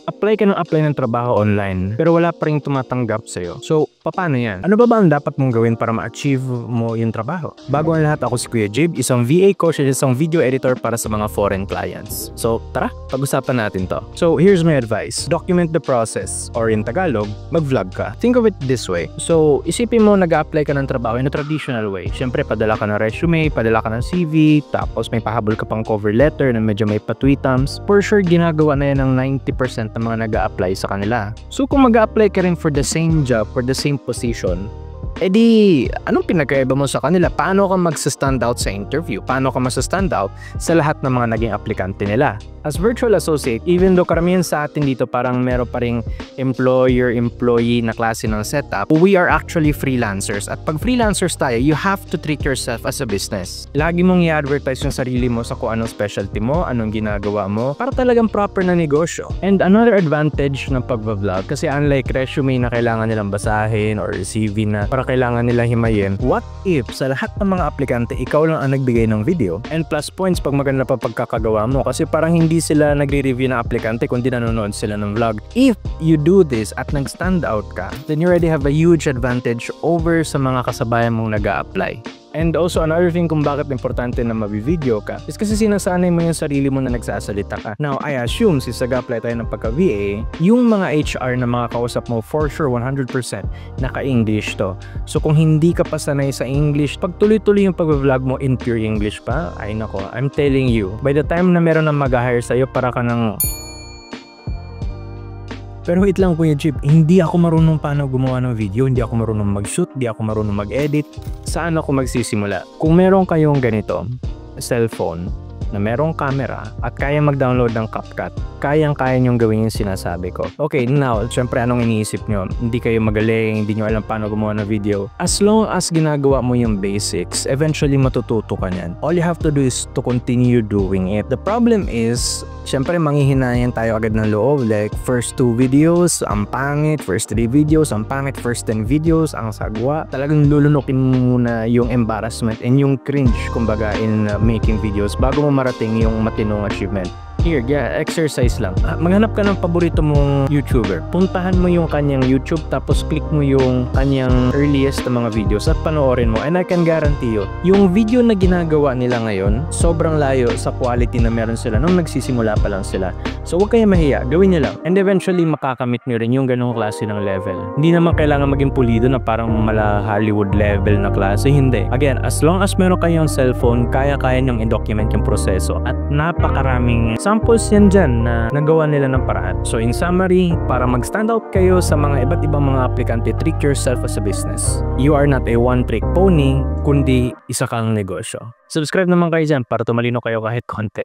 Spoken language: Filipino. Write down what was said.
Apply ka ng apply ng trabaho online pero wala pa rin tumatanggap sa'yo. So, paano yan? Ano ba ang dapat mong gawin para ma-achieve mo yung trabaho? Bago ang lahat, ako si Kuya Jib, isang VA coach at isang video editor para sa mga foreign clients. So, tara, pag-usapan natin to. So, here's my advice. Document the process, or in Tagalog, mag-vlog ka. Think of it this way. So, isipin mo nag-a-apply ka ng trabaho in a traditional way. Siyempre, padala ka ng resume, padala ka ng CV, tapos may pahabol ka pang cover letter na medyo may patwitams. For sure, ginagawa na yan ng 90% ng mga nag-a-apply sa kanila. So kung mag-a-apply ka rin for the same job, for the same position, edi anong pinagkaiba mo sa kanila? Paano ka mag-stand out sa interview? Paano ka mag-stand out sa lahat ng mga naging aplikante nila? As virtual associate, even though karamihan sa atin dito parang meron pa ring employer-employee na klase ng setup, we are actually freelancers. At pag freelancers tayo, you have to treat yourself as a business. Lagi mong i-advertise yung sarili mo sa kung anong specialty mo, anong ginagawa mo, para talagang proper na negosyo. And another advantage ng pag-vlog, kasi unlike resume na kailangan nilang basahin or CV na para kailangan nilang himayin, what if sa lahat ng mga aplikante, ikaw lang ang nagbigay ng video? And plus points pag maganda pa pagkakagawa mo, kasi parang hindi sila nagre-review ng aplikante kundi nanonood sila ng vlog. If you do this at nag-stand out ka, then you already have a huge advantage over sa mga kasabayan mong nag-a-apply. And also, another thing kung bakit importante na mabivideo ka is kasi sinasanay mo yung sarili mo na nagsasalita ka. Now, I assume, since nag-apply tayo ng pagka-VA, yung mga HR na mga kausap mo, for sure, 100% naka-English to. So, kung hindi ka pa sanay sa English, pag tuloy-tuloy yung pag-vlog mo in pure English pa, ay nako, I'm telling you, by the time na meron na mag-hire sa'yo, para ka ng... Pero wait lang Kuya Jib, hindi ako marunong paano gumawa ng video, hindi ako marunong mag-shoot, hindi ako marunong mag-edit. Saan ako magsisimula? Kung meron kayong ganito, cellphone, na merong camera at kaya mag-download ng CapCut, kayang-kaya nyong gawin yung sinasabi ko. Okay, now, syempre anong iniisip nyo? Hindi kayo magaling, hindi nyo alam paano gumawa ng video. As long as ginagawa mo yung basics, eventually matututo ka nyan. All you have to do is to continue doing it. The problem is, syempre manghihinayan tayo agad ng loob. Like, first 2 videos, ang pangit. First 3 videos, ang pangit. First 10 videos, ang sagwa. Talagang lulunukin mo muna yung embarrassment and yung cringe, kumbaga, in making videos bago mo marating yung matinong achievement. Here, yeah, exercise lang. Maghanap ka ng paborito mong YouTuber. Puntahan mo yung kanyang YouTube tapos click mo yung kanyang earliest na mga videos at panoorin mo. And I can guarantee you, yung video na ginagawa nila ngayon, sobrang layo sa quality na meron sila nung nagsisimula pa lang sila. So huwag kayo mahiya, gawin nyo lang. And eventually, makakamit nyo rin yung ganong klase ng level. Hindi naman kailangan maging pulido na parang mala Hollywood level na klase. Hindi. Again, as long as meron kayong cellphone, kaya-kaya nyong i-document yung proseso. At napakaraming samples yan dyan na nagawa nila ng paraan. So in summary, para mag-stand out kayo sa mga iba't ibang mga aplikante, treat yourself as a business. You are not a one-trick pony, kundi isa kang negosyo. Subscribe naman kayo dyan para tumalino kayo kahit konti.